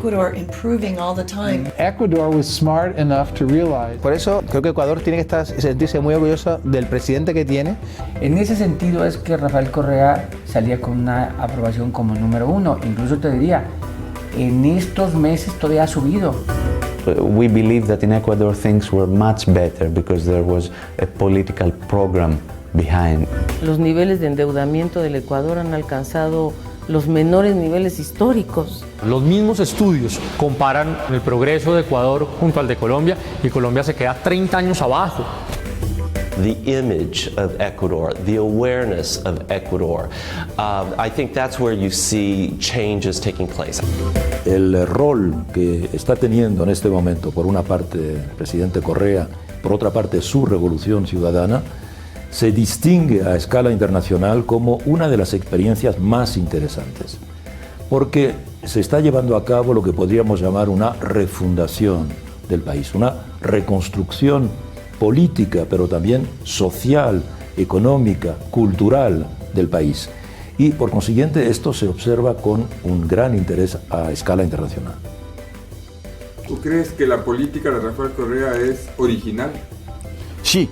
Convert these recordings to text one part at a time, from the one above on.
Ecuador improving all the time. Ecuador was smart enough to realize. Por eso creo que Ecuador tiene que sentirse muy orgulloso del presidente que tiene. En ese sentido es que Rafael Correa salía con una aprobación como número 1. Incluso te diría, en estos meses todavía ha subido. We believe that in Ecuador things were much better because there was a political program behind. Los niveles de endeudamiento del Ecuador han alcanzado los menores niveles históricos. Los mismos estudios comparan el progreso de Ecuador junto al de Colombia y Colombia se queda 30 años abajo. The image of Ecuador, the awareness of Ecuador, I think that's where you see changes taking place. El rol que está teniendo en este momento, por una parte, el presidente Correa, por otra parte, su revolución ciudadana, se distingue a escala internacional como una de las experiencias más interesantes, porque se está llevando a cabo lo que podríamos llamar una refundación del país, una reconstrucción política, pero también social, económica, cultural del país. Y por consiguiente esto se observa con un gran interés a escala internacional. ¿Tú crees que la política de Rafael Correa es original? Sí,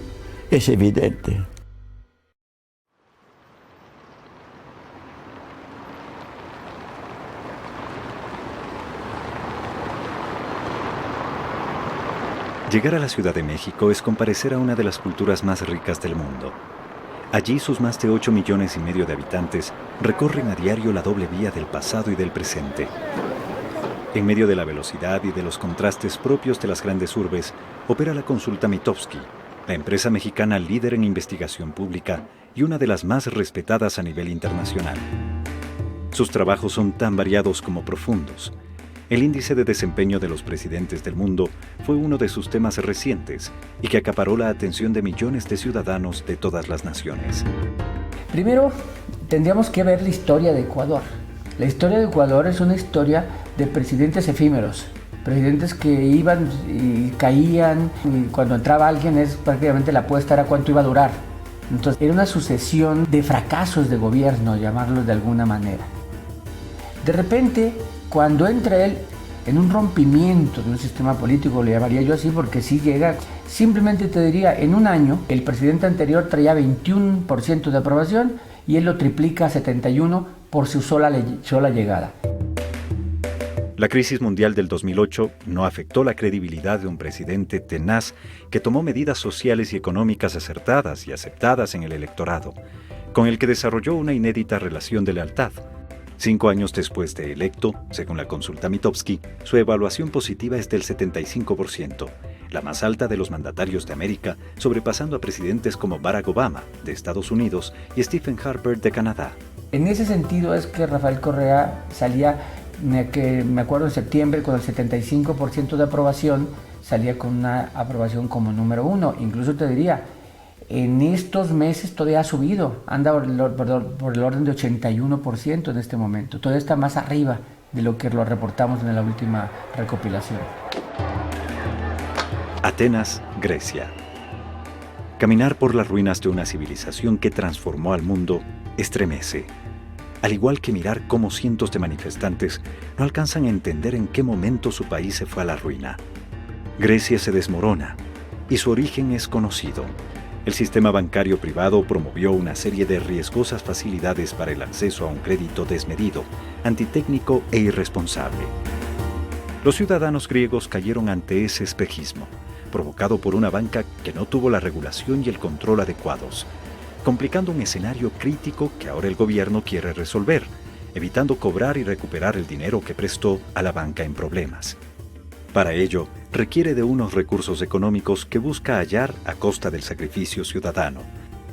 es evidente. Llegar a la Ciudad de México es comparecer a una de las culturas más ricas del mundo. Allí sus más de 8,5 millones de habitantes recorren a diario la doble vía del pasado y del presente. En medio de la velocidad y de los contrastes propios de las grandes urbes, opera la Consulta Mitofsky, la empresa mexicana líder en investigación pública y una de las más respetadas a nivel internacional. Sus trabajos son tan variados como profundos. El índice de desempeño de los presidentes del mundo fue uno de sus temas recientes y que acaparó la atención de millones de ciudadanos de todas las naciones. Primero, tendríamos que ver la historia de Ecuador. La historia de Ecuador es una historia de presidentes efímeros, presidentes que iban y caían, y cuando entraba alguien es prácticamente la apuesta era cuánto iba a durar. Entonces era una sucesión de fracasos de gobierno, llamarlos de alguna manera. De repente, cuando entra él en un rompimiento de un sistema político, le llamaría yo así porque sí llega, simplemente te diría, en un año el presidente anterior traía 21% de aprobación y él lo triplica a 71% por su sola llegada. La crisis mundial del 2008 no afectó la credibilidad de un presidente tenaz que tomó medidas sociales y económicas acertadas y aceptadas en el electorado, con el que desarrolló una inédita relación de lealtad. 5 años después de electo, según la Consulta Mitofsky, su evaluación positiva es del 75%, la más alta de los mandatarios de América, sobrepasando a presidentes como Barack Obama, de Estados Unidos, y Stephen Harper, de Canadá. En ese sentido es que Rafael Correa salía, me acuerdo en septiembre, con el 75% de aprobación, salía con una aprobación como número 1. Incluso te diría, en estos meses todavía ha subido, anda por el orden de 81% en este momento. Todavía está más arriba de lo que lo reportamos en la última recopilación. Atenas, Grecia. Caminar por las ruinas de una civilización que transformó al mundo estremece. Al igual que mirar cómo cientos de manifestantes no alcanzan a entender en qué momento su país se fue a la ruina. Grecia se desmorona y su origen es conocido. El sistema bancario privado promovió una serie de riesgosas facilidades para el acceso a un crédito desmedido, antitécnico e irresponsable. Los ciudadanos griegos cayeron ante ese espejismo, provocado por una banca que no tuvo la regulación y el control adecuados, complicando un escenario crítico que ahora el gobierno quiere resolver, evitando cobrar y recuperar el dinero que prestó a la banca en problemas. Para ello, requiere de unos recursos económicos que busca hallar a costa del sacrificio ciudadano,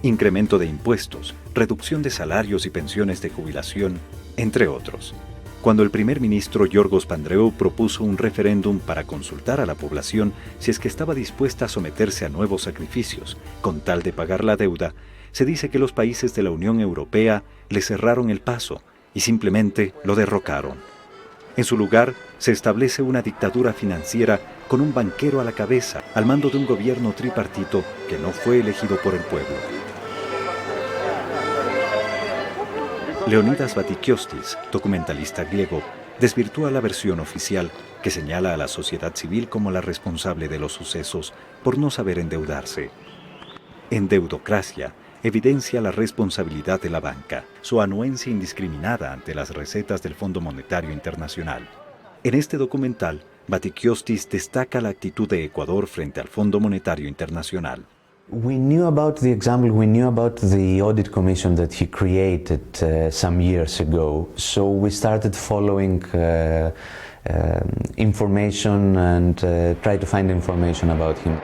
incremento de impuestos, reducción de salarios y pensiones de jubilación, entre otros. Cuando el primer ministro Yorgos Pandreou propuso un referéndum para consultar a la población si es que estaba dispuesta a someterse a nuevos sacrificios con tal de pagar la deuda, se dice que los países de la Unión Europea le cerraron el paso y simplemente lo derrocaron. En su lugar, se establece una dictadura financiera con un banquero a la cabeza, al mando de un gobierno tripartito que no fue elegido por el pueblo. Leonidas Vatikiostis, documentalista griego, desvirtúa la versión oficial que señala a la sociedad civil como la responsable de los sucesos por no saber endeudarse. Endeudocracia evidencia la responsabilidad de la banca, su anuencia indiscriminada ante las recetas del Fondo Monetario Internacional. En este documental, Vatikiostis destaca la actitud de Ecuador frente al Fondo Monetario Internacional. We knew about the example, we knew about the audit commission that he created some years ago. So we started following information and try to find information about him.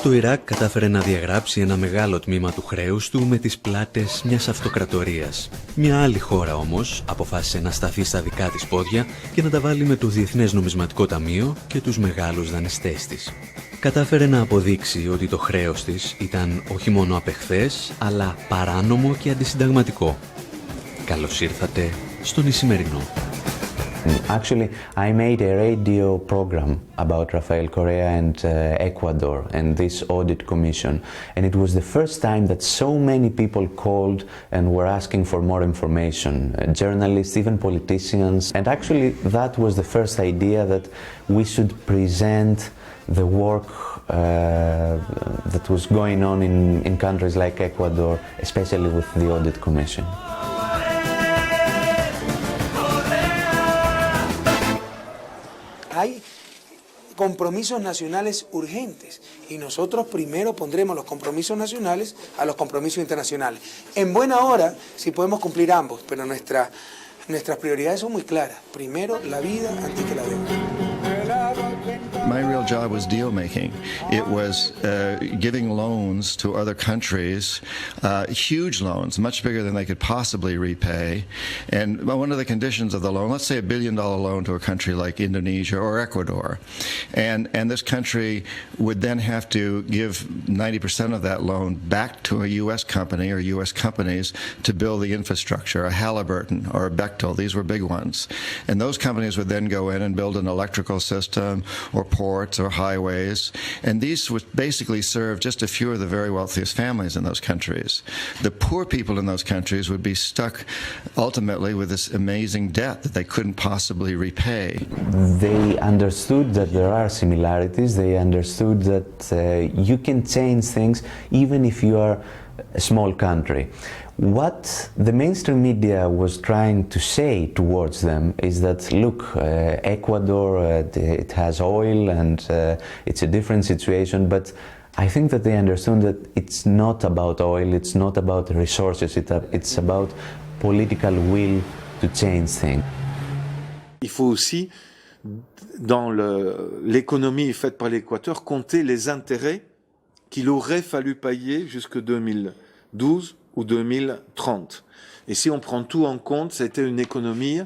Το Ιράκ κατάφερε να διαγράψει ένα μεγάλο τμήμα του χρέους του με τις πλάτες μιας αυτοκρατορίας. Μια άλλη χώρα όμως αποφάσισε να σταθεί στα δικά της πόδια και να τα βάλει με το Διεθνές Νομισματικό Ταμείο και τους μεγάλους δανειστές της. Κατάφερε να αποδείξει ότι το χρέος της ήταν όχι μόνο απεχθές, αλλά παράνομο και αντισυνταγματικό. Καλώς ήρθατε στον Ισημερινό. Actually, I made a radio program about Rafael Correa and Ecuador and this audit commission. And it was the first time that so many people called and were asking for more information. Journalists, even politicians. And actually, that was the first idea that we should present the work that was going on in countries like Ecuador, especially with the audit commission. Hay compromisos nacionales urgentes y nosotros primero pondremos los compromisos nacionales a los compromisos internacionales. En buena hora, si podemos cumplir ambos, pero nuestras prioridades son muy claras. Primero la vida antes que la deuda. My real job was deal making. It was giving loans to other countries, huge loans, much bigger than they could possibly repay. And one of the conditions of the loan, let's say $1 billion loan to a country like Indonesia or Ecuador, and this country would then have to give 90% of that loan back to a U.S. company or U.S. companies to build the infrastructure, a Halliburton or a Bechtel. These were big ones. And those companies would then go in and build an electrical system or ports or highways, and these would basically serve just a few of the very wealthiest families in those countries. The poor people in those countries would be stuck ultimately with this amazing debt that they couldn't possibly repay. They understood that there are similarities, they understood that you can change things even if you are a small country. What the mainstream media was trying to say towards them is that, look, Ecuador, it has oil and it's a different situation, but I think that they understood that it's not about oil, it's not about resources, it's about political will to change things. Il faut aussi, dans l'économie faite par l'Équateur, compter les intérêts qu'il aurait fallu payer jusque 2012 ou 2030. Et si on prend tout en compte, c'était une économie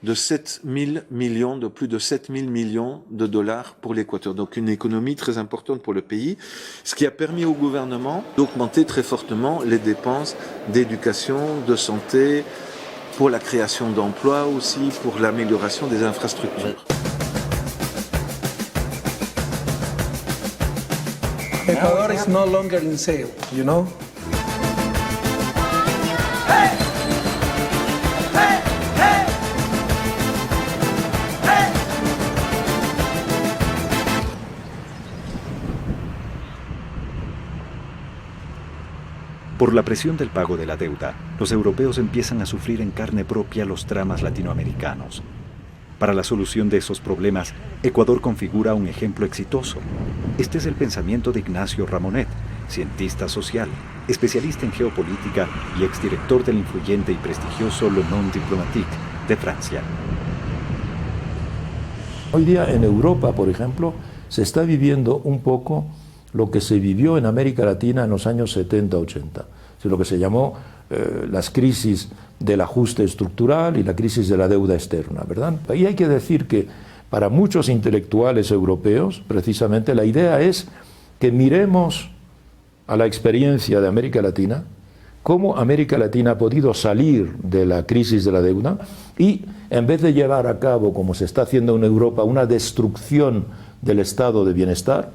de 7 000 millions, de plus de 7 000 millions de dollars pour l'Équateur. Donc une économie très importante pour le pays, ce qui a permis au gouvernement d'augmenter très fortement les dépenses d'éducation, de santé, pour la création d'emplois aussi, pour l'amélioration des infrastructures. Ecuador is no longer in sale, you know? Por la presión del pago de la deuda, los europeos empiezan a sufrir en carne propia los dramas latinoamericanos. Para la solución de esos problemas, Ecuador configura un ejemplo exitoso. Este es el pensamiento de Ignacio Ramonet, cientista social, especialista en geopolítica y exdirector del influyente y prestigioso Le Monde Diplomatique de Francia. Hoy día en Europa, por ejemplo, se está viviendo un poco lo que se vivió en América Latina en los años 70-80, lo que se llamó las crisis del ajuste estructural y la crisis de la deuda externa, ¿verdad? Y hay que decir que para muchos intelectuales europeos, precisamente, la idea es que miremos a la experiencia de América Latina, cómo América Latina ha podido salir de la crisis de la deuda y, en vez de llevar a cabo, como se está haciendo en Europa, una destrucción del estado de bienestar,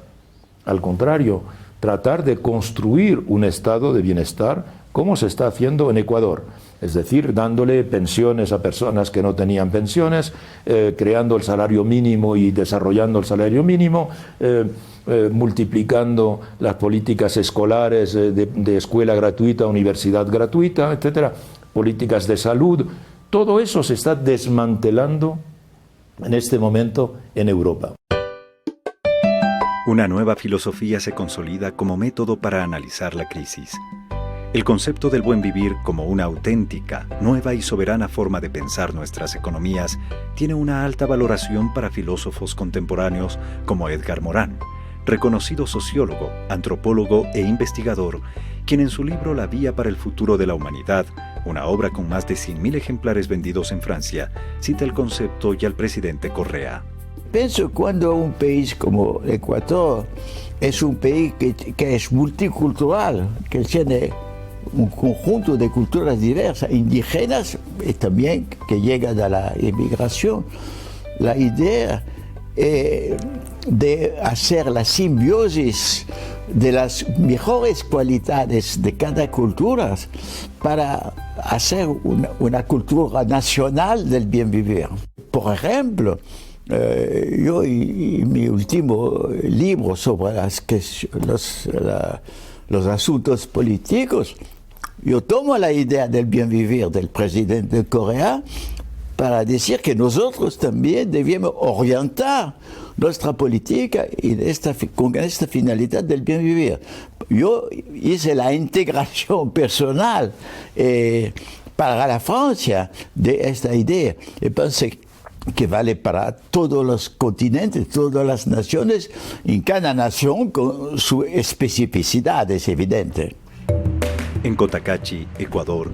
al contrario, tratar de construir un estado de bienestar como se está haciendo en Ecuador, es decir, dándole pensiones a personas que no tenían pensiones, creando el salario mínimo y desarrollando el salario mínimo, multiplicando las políticas escolares de escuela gratuita, universidad gratuita, etcétera, políticas de salud. Todo eso se está desmantelando en este momento en Europa. Una nueva filosofía se consolida como método para analizar la crisis. El concepto del buen vivir como una auténtica, nueva y soberana forma de pensar nuestras economías tiene una alta valoración para filósofos contemporáneos como Edgar Morin, reconocido sociólogo, antropólogo e investigador, quien en su libro La Vía para el Futuro de la Humanidad, una obra con más de 100.000 ejemplares vendidos en Francia, cita el concepto y al presidente Correa. Pienso cuando un país como Ecuador es un país que es multicultural, que tiene un conjunto de culturas diversas, indígenas y también que llega de la inmigración. La idea de hacer la simbiosis de las mejores cualidades de cada cultura para hacer una cultura nacional del bien vivir. Por ejemplo, yo y mi último libro sobre los asuntos políticos, yo tomo la idea del bien vivir del presidente de Corea para decir que nosotros también debemos orientar nuestra política con esta finalidad del bien vivir. Yo hice la integración personal para la Francia de esta idea y pensé que vale para todos los continentes, todas las naciones, en cada nación con su especificidad, es evidente. En Cotacachi, Ecuador,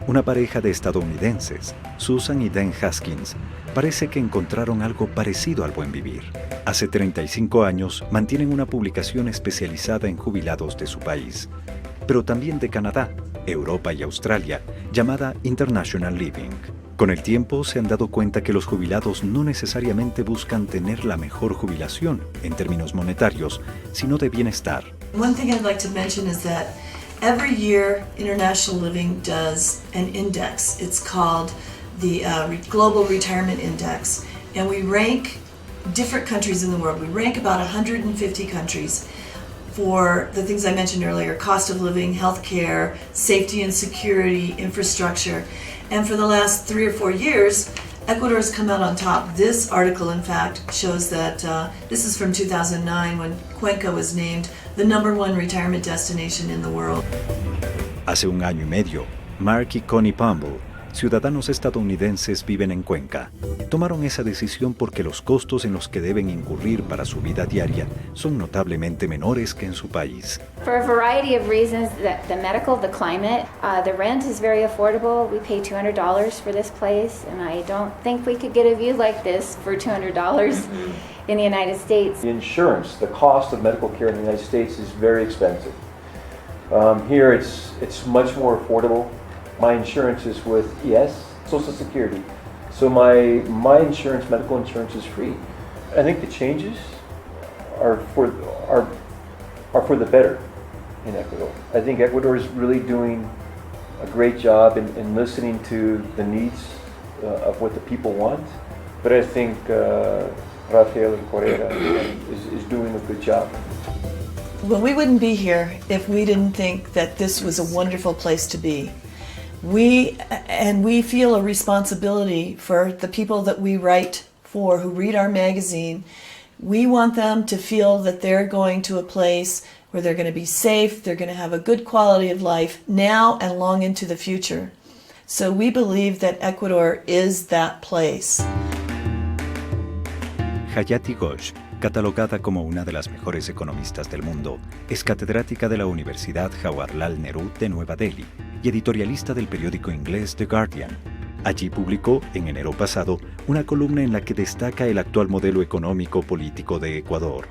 una pareja de estadounidenses, Susan y Dan Haskins, parece que encontraron algo parecido al buen vivir. Hace 35 años mantienen una publicación especializada en jubilados de su país, pero también de Canadá, Europa y Australia, llamada International Living. Con el tiempo se han dado cuenta que los jubilados no necesariamente buscan tener la mejor jubilación en términos monetarios, sino de bienestar. One thing I'd like to mention is that every year International Living does an index. It's called the Global Retirement Index, and we rank different countries in the world. We rank about 150 countries for the things I mentioned earlier: cost of living, healthcare, safety and security, infrastructure. And for the last 3 or 4 years, Ecuador has come out on top. This article, in fact, shows that this is from 2009 when Cuenca was named the #1 retirement destination in the world. Hace un año y medio, Mark y Connie Pumble, ciudadanos estadounidenses, viven en Cuenca. Tomaron esa decisión porque los costos en los que deben incurrir para su vida diaria son notablemente menores que en su país. For a variety of reasons, the medical, the climate, the rent is very affordable. We pay $200 for this place, and I don't think we could get a view like this for $200 in the United States. The insurance, the cost of medical care in the United States is very expensive. Here it's much more affordable. My insurance is with Social Security. So my insurance, medical insurance, is free. I think the changes are for the better in Ecuador. I think Ecuador is really doing a great job in listening to the needs of what the people want. But I think Rafael and Correa is doing a good job. Well, we wouldn't be here if we didn't think that this was a wonderful place to be. We feel a responsibility for the people that we write for, who read our magazine. We want them to feel that they're going to a place where they're going to be safe, they're going to have a good quality of life now and long into the future. So we believe that Ecuador is that place. Hayati Ghosh, catalogada como una de las mejores economistas del mundo, es catedrática de la Universidad Jawaharlal Nehru de Nueva Delhi y editorialista del periódico inglés The Guardian. Allí publicó, en enero pasado, una columna en la que destaca el actual modelo económico-político de Ecuador.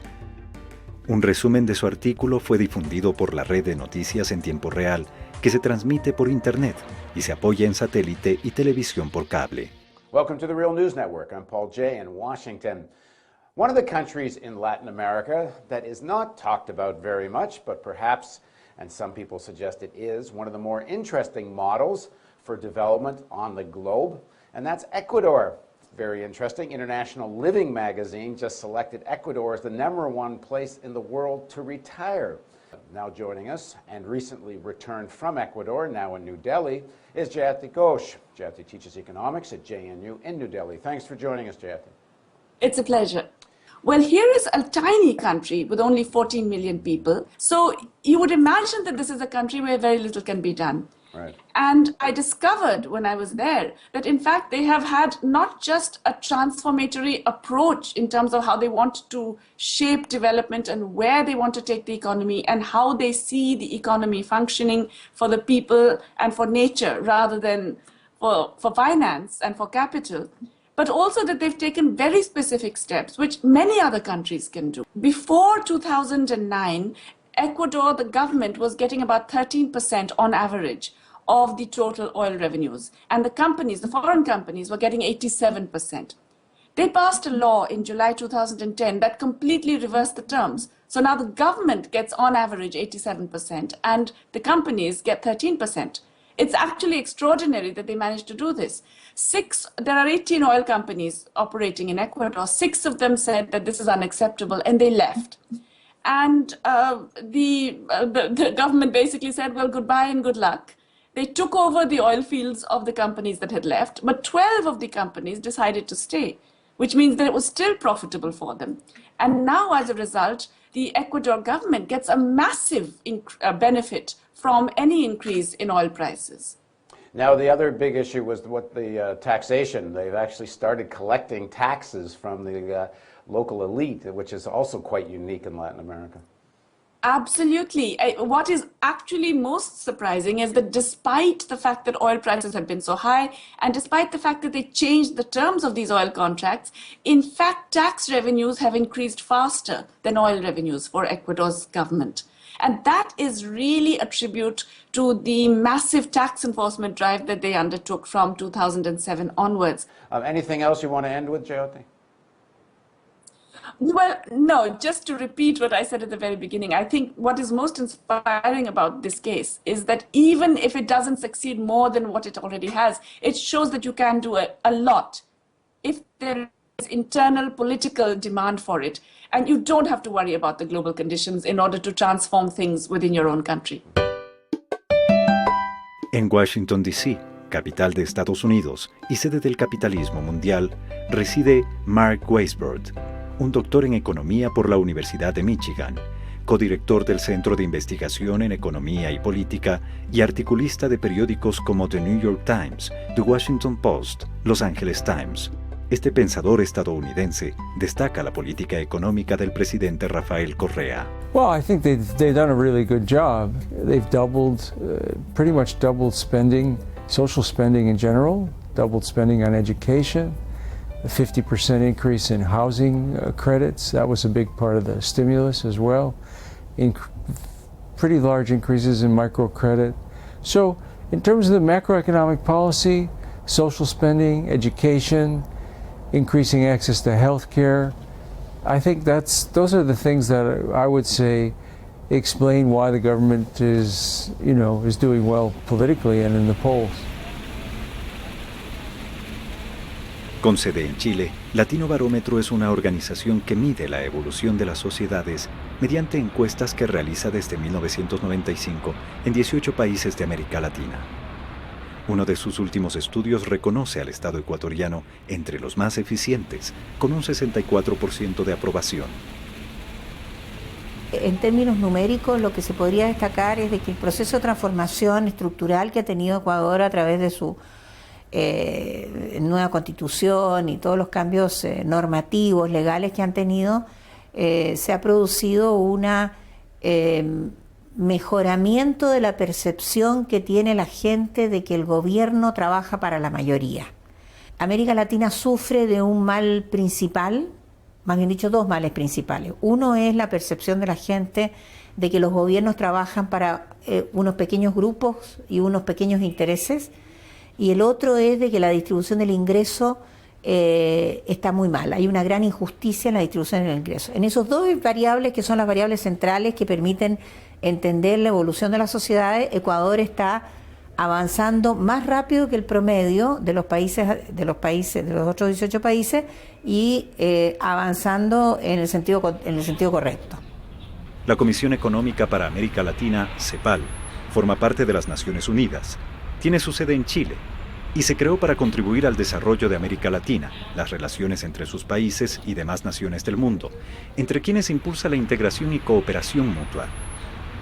Un resumen de su artículo fue difundido por la red de noticias en tiempo real, que se transmite por Internet y se apoya en satélite y televisión por cable. Welcome to the Real News Network. I'm Paul Jay in Washington. One of the countries in Latin America that is not talked about very much, but perhaps and some people suggest it is, one of the more interesting models for development on the globe, and that's Ecuador. Very interesting. International Living magazine just selected Ecuador as the #1 place in the world to retire. Now joining us, and recently returned from Ecuador, now in New Delhi, is Jayati Ghosh. Jayati teaches economics at JNU in New Delhi. Thanks for joining us, Jayati. It's a pleasure. Well, here is a tiny country with only 14 million people. So you would imagine that this is a country where very little can be done. Right. And I discovered when I was there that in fact they have had not just a transformatory approach in terms of how they want to shape development and where they want to take the economy and how they see the economy functioning for the people and for nature rather than for finance and for capital, but also that they've taken very specific steps which many other countries can do. Before 2009, Ecuador, the government was getting about 13% on average of the total oil revenues. And the companies, the foreign companies, were getting 87%. They passed a law in July 2010 that completely reversed the terms. So now the government gets on average 87% and the companies get 13%. It's actually extraordinary that they managed to do this. There are 18 oil companies operating in Ecuador. 6 of them said that this is unacceptable and they left. And the government basically said, well, goodbye and good luck. They took over the oil fields of the companies that had left, but 12 of the companies decided to stay, which means that it was still profitable for them. And now, as a result, the Ecuador government gets a massive benefit from any increase in oil prices. Now, the other big issue was what the taxation. They've actually started collecting taxes from the local elite, which is also quite unique in Latin America. Absolutely. What is actually most surprising is that despite the fact that oil prices have been so high, and despite the fact that they changed the terms of these oil contracts, in fact, tax revenues have increased faster than oil revenues for Ecuador's government. And that is really a tribute to the massive tax enforcement drive that they undertook from 2007 onwards. Anything else you want to end with, Jayati? Well, no, just to repeat what I said at the very beginning, I think what is most inspiring about this case is that even if it doesn't succeed more than what it already has, it shows that you can do a lot if there is internal political demand for it. And you don't have to worry about the global conditions in order to transform things within your own country. En Washington, D.C., capital de Estados Unidos y sede del capitalismo mundial, reside Mark Weisbrod, un doctor en economía por la Universidad de Michigan, codirector del Centro de Investigación en Economía y Política y articulista de periódicos como The New York Times, The Washington Post, Los Angeles Times. Este pensador estadounidense destaca la política económica del presidente Rafael Correa. Well, I think they've done a really good job. They've pretty much doubled spending, social spending in general, doubled spending on education, a 50% increase in housing credits. That was a big part of the stimulus as well. Pretty large increases in microcredit. So in terms of the macroeconomic policy, social spending, education, increasing access to health care, I think those are the things that I would say explain why the government is doing well politically and in the polls. Con sede en Chile, Latino Barómetro es una organización que mide la evolución de las sociedades mediante encuestas que realiza desde 1995 en 18 países de América Latina. Uno de sus últimos estudios reconoce al Estado ecuatoriano entre los más eficientes, con un 64% de aprobación. En términos numéricos, lo que se podría destacar es de que el proceso de transformación estructural que ha tenido Ecuador a través de su nueva constitución y todos los cambios normativos, legales que han tenido, se ha producido una mejoramiento de la percepción que tiene la gente de que el gobierno trabaja para la mayoría. América Latina sufre de un mal principal, más bien dicho, dos males principales. Uno es la percepción de la gente de que los gobiernos trabajan para unos pequeños grupos y unos pequeños intereses, y el otro es de que la distribución del ingreso está muy mal. Hay una gran injusticia en la distribución del ingreso. En esos dos variables, que son las variables centrales que permiten entender la evolución de las sociedades, Ecuador está avanzando más rápido que el promedio de los otros 18 países y avanzando en el sentido correcto. La Comisión Económica para América Latina, CEPAL, forma parte de las Naciones Unidas. Tiene su sede en Chile y se creó para contribuir al desarrollo de América Latina, las relaciones entre sus países y demás naciones del mundo, entre quienes impulsa la integración y cooperación mutua.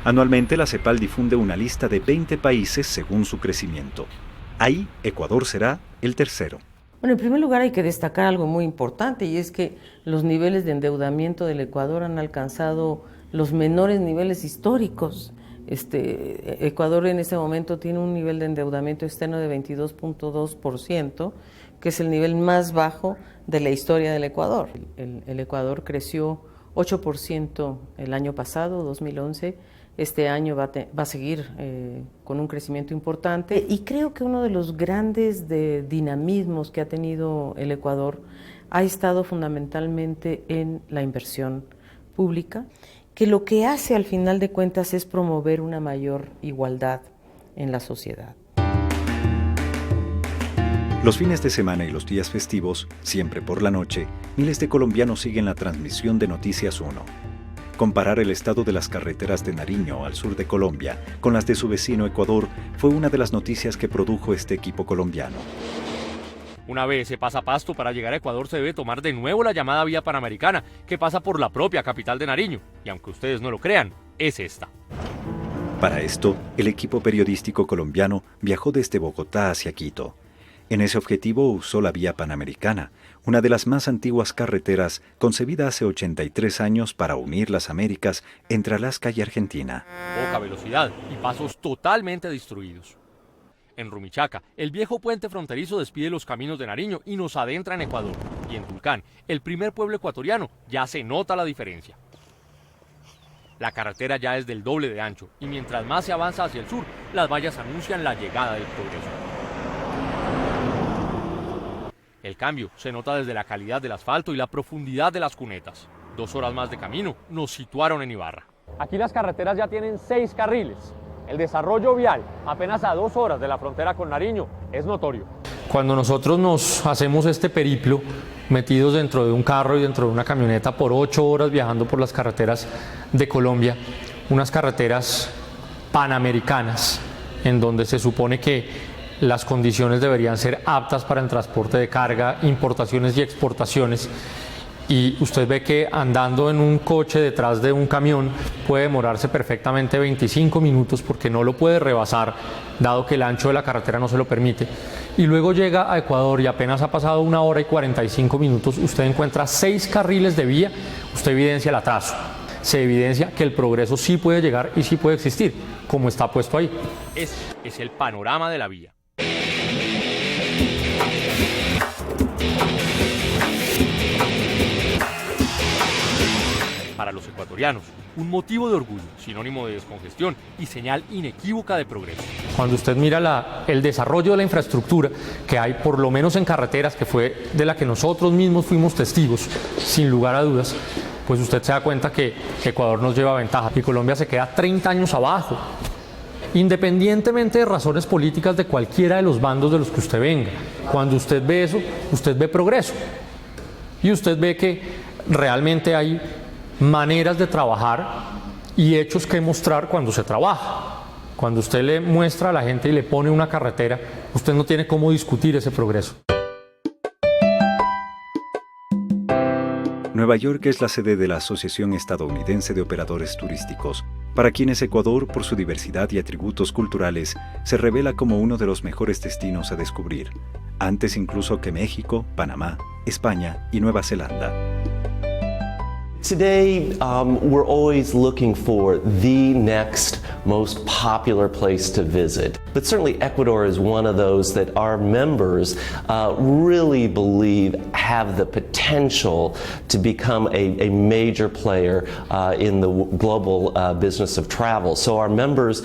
Anualmente la CEPAL difunde una lista de 20 países según su crecimiento. Ahí Ecuador será el tercero. Bueno, en primer lugar hay que destacar algo muy importante y es que los niveles de endeudamiento del Ecuador han alcanzado los menores niveles históricos. Ecuador en este momento tiene un nivel de endeudamiento externo de 22.2%, que es el nivel más bajo de la historia del Ecuador. El Ecuador creció 8% el año pasado, 2011. Este año va a seguir con un crecimiento importante y creo que uno de los grandes dinamismos que ha tenido el Ecuador ha estado fundamentalmente en la inversión pública, que lo que hace al final de cuentas es promover una mayor igualdad en la sociedad. Los fines de semana y los días festivos, siempre por la noche, miles de colombianos siguen la transmisión de Noticias 1. Comparar el estado de las carreteras de Nariño, al sur de Colombia, con las de su vecino Ecuador fue una de las noticias que produjo este equipo colombiano. Una vez se pasa Pasto, para llegar a Ecuador se debe tomar de nuevo la llamada vía panamericana, que pasa por la propia capital de Nariño, y aunque ustedes no lo crean, es esta. Para esto, el equipo periodístico colombiano viajó desde Bogotá hacia Quito. En ese objetivo usó la vía panamericana, una de las más antiguas carreteras concebida hace 83 años para unir las Américas entre Alaska y Argentina. Poca velocidad y pasos totalmente destruidos. En Rumichaca, el viejo puente fronterizo despide los caminos de Nariño y nos adentra en Ecuador. Y en Tulcán, el primer pueblo ecuatoriano, ya se nota la diferencia. La carretera ya es del doble de ancho y mientras más se avanza hacia el sur, las vallas anuncian la llegada del progreso. El cambio se nota desde la calidad del asfalto y la profundidad de las cunetas. 2 horas más de camino nos situaron en Ibarra. Aquí las carreteras ya tienen 6 carriles. El desarrollo vial, apenas a 2 horas de la frontera con Nariño, es notorio. Cuando nosotros nos hacemos este periplo, metidos dentro de un carro y dentro de una camioneta por 8 horas viajando por las carreteras de Colombia, unas carreteras panamericanas, en donde se supone que las condiciones deberían ser aptas para el transporte de carga, importaciones y exportaciones, y usted ve que andando en un coche detrás de un camión puede demorarse perfectamente 25 minutos porque no lo puede rebasar, dado que el ancho de la carretera no se lo permite. Y luego llega a Ecuador y apenas ha pasado 1 hora y 45 minutos, usted encuentra 6 carriles de vía, usted evidencia el atraso. Se evidencia que el progreso sí puede llegar y sí puede existir, como está puesto ahí. Ese es el panorama de la vía. Para los ecuatorianos, un motivo de orgullo, sinónimo de descongestión y señal inequívoca de progreso. Cuando usted mira el desarrollo de la infraestructura que hay, por lo menos en carreteras, que fue de la que nosotros mismos fuimos testigos, sin lugar a dudas, pues usted se da cuenta que Ecuador nos lleva ventaja y Colombia se queda 30 años abajo. Independientemente de razones políticas de cualquiera de los bandos de los que usted venga, cuando usted ve eso, usted ve progreso. Y usted ve que realmente hay maneras de trabajar y hechos que mostrar cuando se trabaja. Cuando usted le muestra a la gente y le pone una carretera, usted no tiene cómo discutir ese progreso. Nueva York es la sede de la Asociación Estadounidense de Operadores Turísticos, para quienes Ecuador, por su diversidad y atributos culturales, se revela como uno de los mejores destinos a descubrir, antes incluso que México, Panamá, España y Nueva Zelanda. Today, we're always looking for the next most popular place to visit. But certainly Ecuador is one of those that our members really believe have the potential to become a major player in the global business of travel. So our members,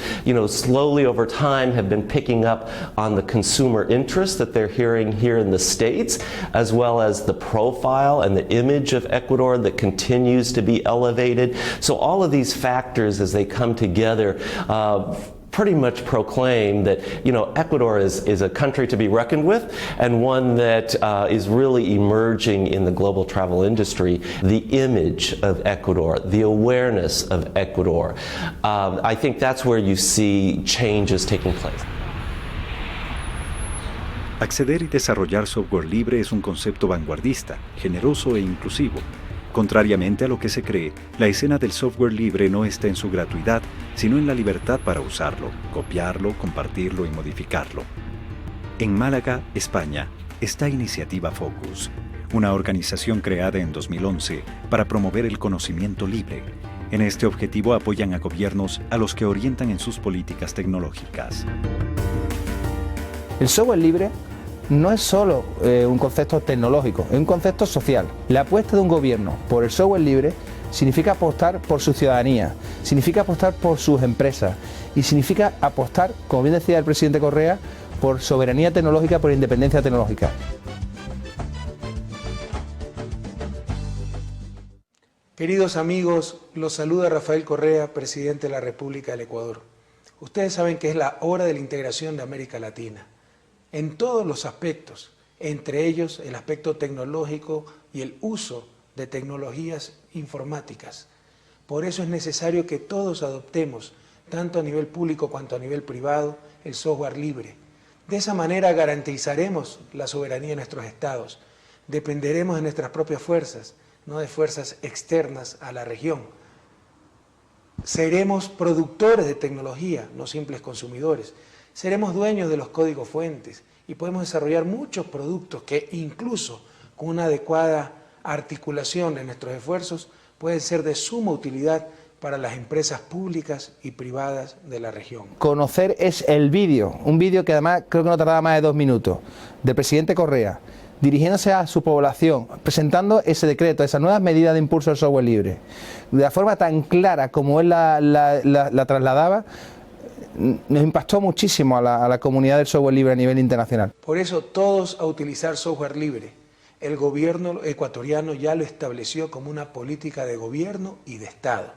slowly over time have been picking up on the consumer interest that they're hearing here in the States, as well as the profile and the image of Ecuador that continues to be elevated. So all of these factors, as they come together, pretty much proclaim that Ecuador is a country to be reckoned with, and one that is really emerging in the global travel industry. The image of Ecuador, the awareness of Ecuador, I think that's where you see changes taking place. Acceder y desarrollar software libre es un concepto vanguardista, generoso e inclusivo. Contrariamente a lo que se cree, la escena del software libre no está en su gratuidad, sino en la libertad para usarlo, copiarlo, compartirlo y modificarlo. En Málaga, España, está Iniciativa Focus, una organización creada en 2011 para promover el conocimiento libre. En este objetivo apoyan a gobiernos a los que orientan en sus políticas tecnológicas. El software libre no es solo un concepto tecnológico, es un concepto social. La apuesta de un gobierno por el software libre significa apostar por su ciudadanía, significa apostar por sus empresas y significa apostar, como bien decía el presidente Correa, por soberanía tecnológica, por independencia tecnológica. Queridos amigos, los saluda Rafael Correa, presidente de la República del Ecuador. Ustedes saben que es la hora de la integración de América Latina, en todos los aspectos, entre ellos el aspecto tecnológico y el uso de tecnologías informáticas. Por eso es necesario que todos adoptemos, tanto a nivel público cuanto a nivel privado, el software libre. De esa manera garantizaremos la soberanía de nuestros estados, dependeremos de nuestras propias fuerzas, no de fuerzas externas a la región. Seremos productores de tecnología, no simples consumidores. Seremos dueños de los códigos fuentes y podemos desarrollar muchos productos que incluso con una adecuada articulación de nuestros esfuerzos pueden ser de suma utilidad para las empresas públicas y privadas de la región. Conocer es el vídeo, un vídeo que además creo que no tardaba más de 2 minutos, del presidente Correa, dirigiéndose a su población, presentando ese decreto, esas nuevas medidas de impulso al software libre. De la forma tan clara como él la trasladaba, nos impactó muchísimo a la comunidad del software libre a nivel internacional. Por eso todos a utilizar software libre. El gobierno ecuatoriano ya lo estableció como una política de gobierno y de Estado.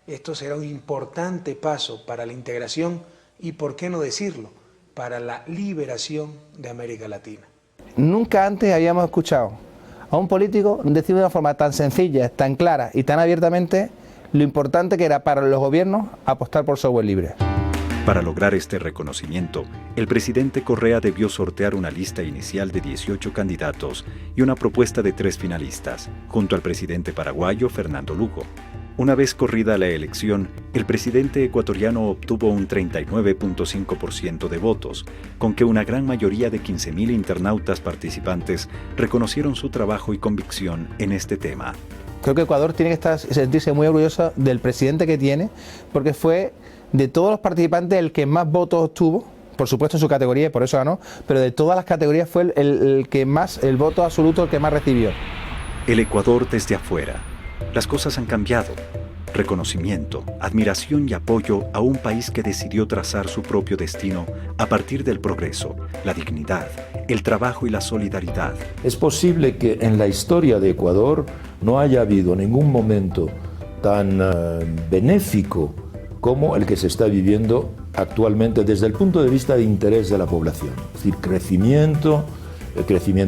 Esto será un importante paso para la integración y, por qué no decirlo, para la liberación de América Latina. Nunca antes habíamos escuchado a un político decir de una forma tan sencilla, tan clara y tan abiertamente lo importante que era para los gobiernos apostar por software libre. Para lograr este reconocimiento, el presidente Correa debió sortear una lista inicial de 18 candidatos y una propuesta de 3 finalistas, junto al presidente paraguayo Fernando Lugo. Una vez corrida la elección, el presidente ecuatoriano obtuvo un 39.5% de votos, con que una gran mayoría de 15.000 internautas participantes reconocieron su trabajo y convicción en este tema. Creo que Ecuador tiene que sentirse muy orgulloso del presidente que tiene, porque fue de todos los participantes el que más votos obtuvo, por supuesto en su categoría y por eso ganó, pero de todas las categorías fue el que más, el voto absoluto el que más recibió. El Ecuador desde afuera. Las cosas han cambiado. Reconocimiento, admiración y apoyo a un país que decidió trazar su propio destino a partir del progreso, la dignidad, el trabajo y la solidaridad. Es posible que en la historia de Ecuador no haya habido ningún momento tan benéfico como el que se está viviendo actualmente desde el punto de vista de interés de la población. Es decir, crecimiento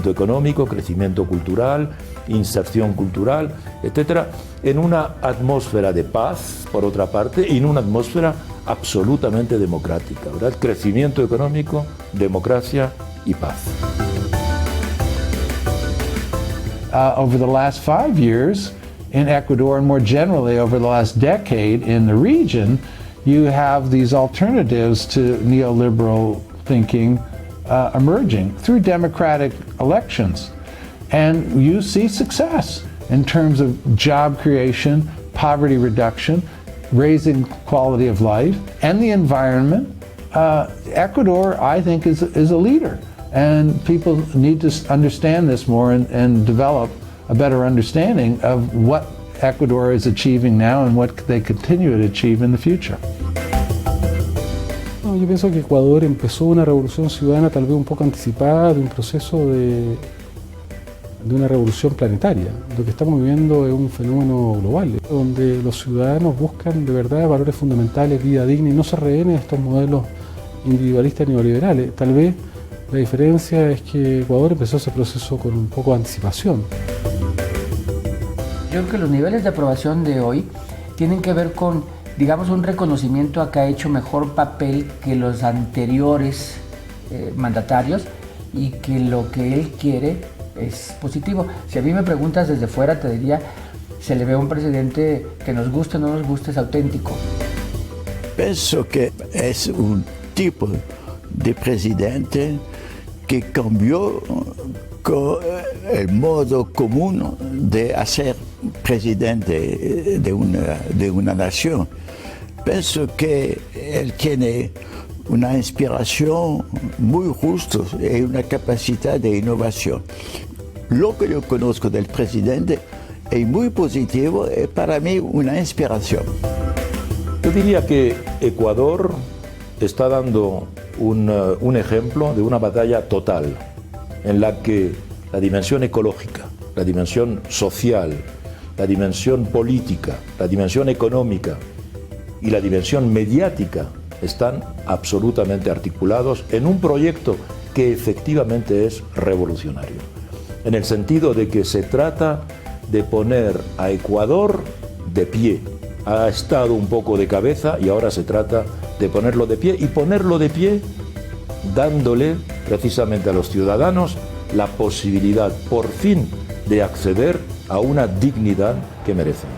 económico, crecimiento cultural, inserción cultural, etcétera, en una atmósfera de paz, por otra parte, y en una atmósfera absolutamente democrática, ¿verdad? Crecimiento económico, democracia y paz. Over the last 5 years in Ecuador, and more generally over the last decade in the region, you have these alternatives to neoliberal thinking emerging through democratic elections. And you see success in terms of job creation, poverty reduction, raising quality of life and the environment, Ecuador, I think, is a leader. And people need to understand this more and develop a better understanding of what Ecuador is achieving now and what they continue to achieve in the future. No, yo pienso que Ecuador empezó una revolución ciudadana tal vez un poco anticipada de un proceso de una revolución planetaria. Lo que estamos viviendo es un fenómeno global, donde los ciudadanos buscan de verdad valores fundamentales, vida digna y no se rehén a estos modelos individualistas neoliberales. Tal vez la diferencia es que Ecuador empezó ese proceso con un poco de anticipación. Yo creo que los niveles de aprobación de hoy tienen que ver con, digamos, un reconocimiento a que ha hecho mejor papel que los anteriores mandatarios y que lo que él quiere es positivo. Si a mí me preguntas desde fuera, te diría, se le ve a un presidente que nos guste o no nos guste, es auténtico. Pienso que es un tipo de presidente que cambió el modo común de hacer presidente de una nación. Pienso que él tiene una inspiración muy justa y una capacidad de innovación. Lo que yo conozco del presidente es muy positivo y para mí una inspiración. Yo diría que Ecuador está dando un ejemplo de una batalla total en la que la dimensión ecológica, la dimensión social, la dimensión política, la dimensión económica y la dimensión mediática están absolutamente articulados en un proyecto que efectivamente es revolucionario, en el sentido de que se trata de poner a Ecuador de pie. Ha estado un poco de cabeza y ahora se trata de ponerlo de pie, y ponerlo de pie dándole precisamente a los ciudadanos la posibilidad por fin de acceder a una dignidad que merecen.